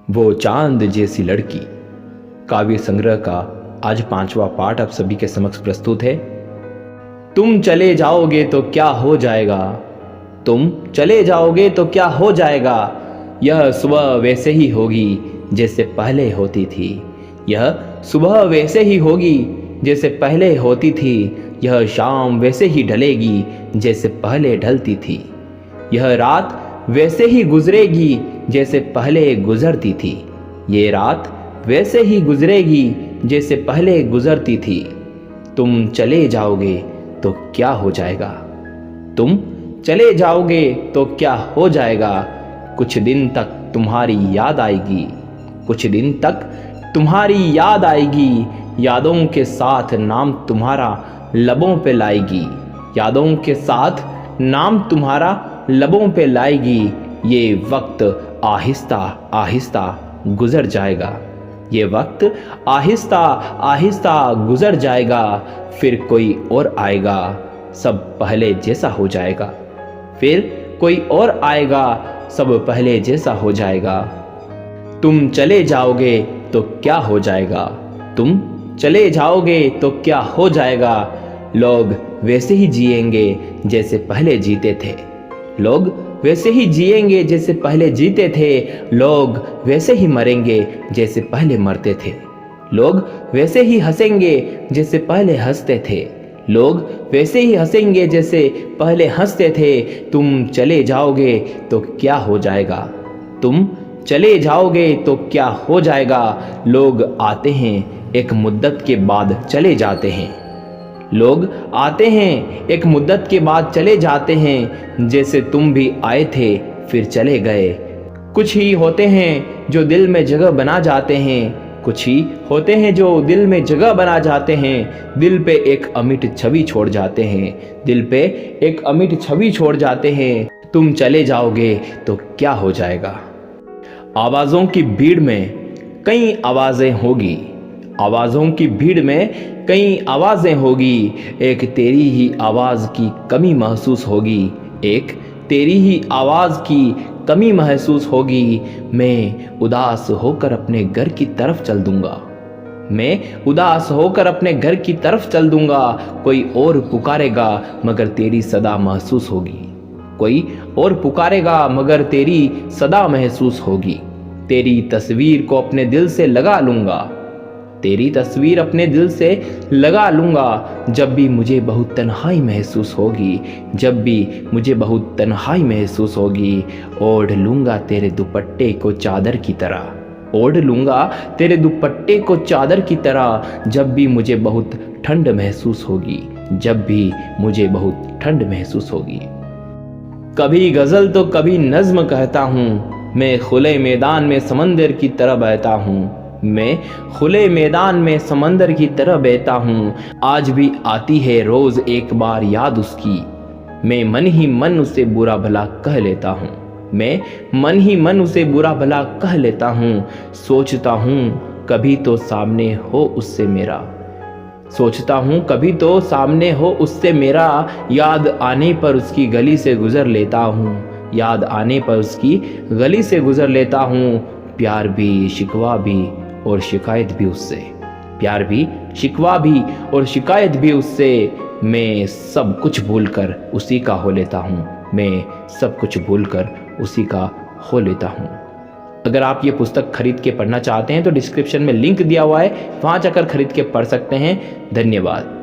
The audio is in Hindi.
वो चांद जैसी लड़की काव्य संग्रह का आज 5वां पाठ आप सभी के समक्ष प्रस्तुत है। तुम चले जाओगे तो क्या हो जाएगा, तुम चले जाओगे तो क्या हो जाएगा। यह सुबह वैसे ही होगी जैसे पहले होती थी, यह सुबह वैसे ही होगी जैसे पहले होती थी। यह शाम वैसे ही ढलेगी जैसे पहले ढलती थी। यह रात वैसे ही गुजरेगी जैसे पहले गुजरती थी। ये रात वैसे ही गुजरेगी जैसे पहले गुजरती थी। तुम चले जाओगे तो क्या हो जाएगा, तुम चले जाओगे तो क्या हो जाएगा। कुछ दिन तक तुम्हारी याद आएगी, कुछ दिन तक तुम्हारी याद आएगी। यादों के साथ नाम तुम्हारा लबों पे लाएगी, यादों के साथ नाम तुम्हारा लबों पे लाएगी। ये वक्त आहिस्ता आहिस्ता गुजर जाएगा, ये वक्त आहिस्ता आहिस्ता गुजर जाएगा। फिर कोई और आएगा, सब पहले जैसा हो जाएगा। फिर कोई और आएगा, सब पहले जैसा हो जाएगा। तुम चले जाओगे तो क्या हो जाएगा, तुम चले जाओगे तो क्या हो जाएगा। लोग वैसे ही जिएंगे जैसे पहले जीते थे, लोग वैसे ही जिएंगे जैसे पहले जीते थे। लोग वैसे ही मरेंगे जैसे पहले मरते थे, लोग वैसे ही हंसेंगे जैसे पहले हंसते थे, लोग वैसे ही हंसेंगे जैसे पहले हंसते थे। तुम चले जाओगे तो क्या हो जाएगा, तुम चले जाओगे तो क्या हो जाएगा। लोग आते हैं एक मुद्दत के बाद चले जाते हैं, लोग आते हैं एक मुद्दत के बाद चले जाते हैं। जैसे तुम भी आए थे फिर चले गए। कुछ ही होते हैं जो दिल में जगह बना जाते हैं, कुछ ही होते हैं जो दिल में जगह बना जाते हैं। दिल पे एक अमिट छवि छोड़ जाते हैं, दिल पे एक अमिट छवि छोड़ जाते हैं। तुम चले जाओगे तो क्या हो जाएगा। आवाज़ों की भीड़ में कई आवाज़ें होगी, आवाज़ों की भीड़ में कई आवाज़ें होगी। एक तेरी ही आवाज़ की कमी महसूस होगी, एक तेरी ही आवाज़ की कमी महसूस होगी। मैं उदास होकर अपने घर की तरफ चल दूंगा, मैं उदास होकर अपने घर की तरफ चल दूंगा। कोई और पुकारेगा मगर तेरी सदा महसूस होगी, कोई और पुकारेगा मगर तेरी सदा महसूस होगी। तेरी तस्वीर को अपने दिल से लगा लूंगा, तेरी तस्वीर अपने दिल से लगा लूंगा। जब भी मुझे बहुत तन्हाई महसूस होगी, जब भी मुझे बहुत तन्हाई महसूस होगी। ओढ़ लूंगा तेरे दुपट्टे को चादर की तरह, ओढ़ लूंगा तेरे दुपट्टे को चादर की तरह। जब भी मुझे बहुत ठंड महसूस होगी, जब भी मुझे बहुत ठंड महसूस होगी। कभी गजल तो कभी नज्म कहता हूँ, मैं खुले मैदान में समंदर की तरह बहता हूँ, मैं खुले मैदान में समंदर की तरह बहता हूँ। आज भी आती है रोज एक बार याद उसकी, मैं मन ही मन उसे बुरा भला कह लेता हूँ, मैं मन ही मन उसे बुरा भला कह लेता हूँ। सोचता हूँ कभी तो सामने हो उससे मेरा, सोचता हूँ कभी तो सामने हो उससे मेरा। याद आने पर उसकी गली से गुजर लेता हूँ, याद आने पर उसकी गली से गुजर लेता हूँ। प्यार भी शिकवा भी और शिकायत भी उससे, प्यार भी शिकवा भी और शिकायत भी उससे। मैं सब कुछ भूलकर उसी का हो लेता हूँ, मैं सब कुछ भूलकर उसी का हो लेता हूँ। अगर आप ये पुस्तक खरीद के पढ़ना चाहते हैं तो डिस्क्रिप्शन में लिंक दिया हुआ है, वहाँ जाकर खरीद के पढ़ सकते हैं। धन्यवाद।